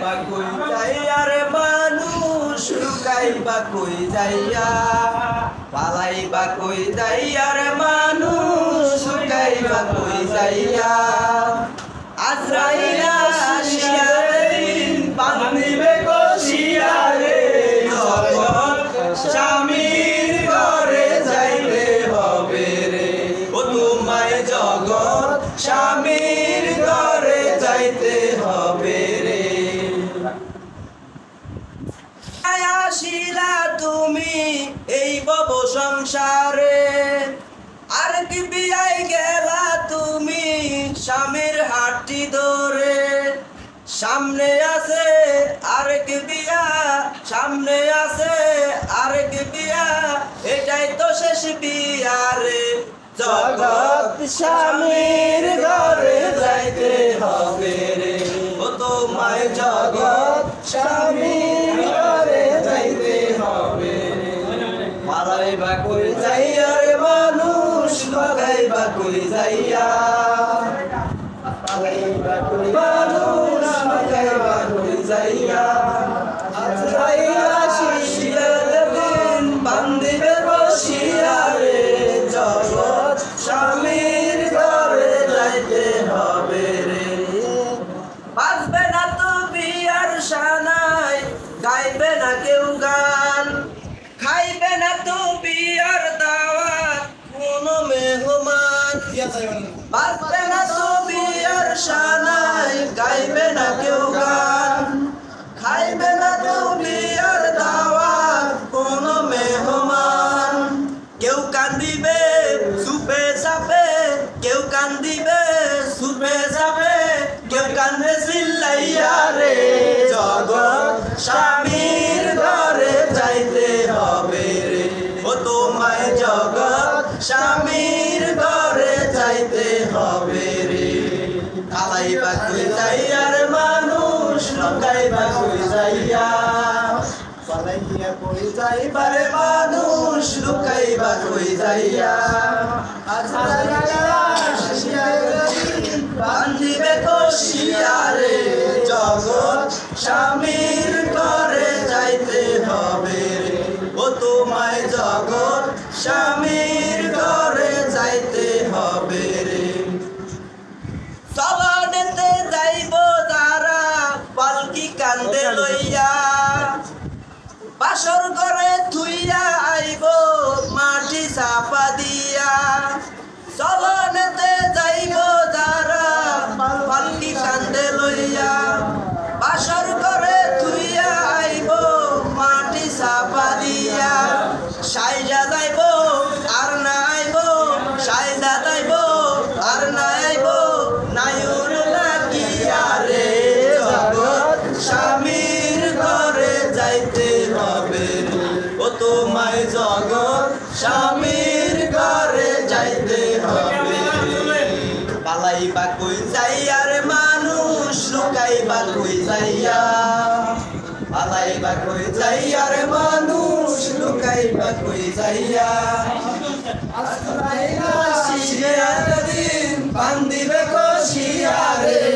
বা কই যাইয়া রে মানুষ লুকাই বা কই যাইয়া পালাই বা কই যাইয়া রে মানুষ লুকাই বা কই যাইয়া আজরাইল আসিয়া দিন বান্ধিবে কষিয়া রে জগৎ স্বামীর ঘরে যাইতে হবে রে ও তোমায় জগৎ স্বামীর ঘরে যাইতে হবে রে আসিলা তুমি এই ভব সংসারে আর কি বিয়াই গেলা তুমি স্বামীর হাতটি ধরে সামনে আছে আরেক বিয়া সামনে আছে আরেক বিয়া এটাই তো শেষ বিয়া রে জগৎ স্বামীর ঘরে যাইতে হবে রে ও তোমায় জগৎ স্বামীর ঘরে যাইতে হবে রে পালাই বা কই যাইয়া রে মানুষ লগাই বা কই যাইয়া পালাই বা কই মানুষ লগাই বা কই যাইয়া আজরাইল আসিয়া দিন বান্ধিবে বসিয়া রে জগৎ স্বামীর ঘরে যাইতে হবে রে বাজবে না তো বিয়ার শানাই গাইবে না কেউ গান খাইবে না তো বিয়ার দাওয়াত কোনো মেহমান বাজবে না তো বিয়ার শানাই গাইবে না কেউ গান খাইবে না তো বিয়ার দাওয়াত কোনো মেহমান কেউ কান্দিবে সুপে সাপে কেউ কান্দিবে সুপে সাপে কেউ কান্দে চিল্লাইয়া রে জগৎ স্বামীর ঘরে যাইতে হবে রে ও তোমায় জগৎ স্বামীর ঘরে যাইতে হবে রে পালাই বা কই যাইয়া রে মানুষ লুকাই বা কই যাইয়া পালাইয়া কই যাইবা রে মানুষ লুকাই বা কই যাইয়া আজরাইল আসিয়া দিন বান্ধিবে কষিয়া রে জগৎ স্বামীর ঘরে যাইতে হবে রে ও তোমায় জগৎ স্বামীর ঘরে যাইতে হবে রে চলনেতে যাইব যারা পালকি কান্দে লইয়া বাসর ঘরে থুইয়া আইব মাটি চাপা দিয়া চলনেতে যাইব যারা পালকি কান্দে লইয়া বাসর ঘরে থুইয়া আইব মাটি চাপা দিয়া সাইজা যাইব আর না আইব সাইজা যাইব আর না আইব নায়ুর লাগিয়া রে জগৎ স্বামীর ঘরে যাইতে হবে ও তোমায় জগৎ স্বামীর ঘরে যাইতে হবে পালাই বা কই যাইয়া রে মানুষ লুকাই বা কই যাইয়া পালাই বা কই যাইয়া রে মানুষ লুকাই বা কই যাইয়া আজরাইল আসিয়া দিন বান্ধিবে কষিয়া রে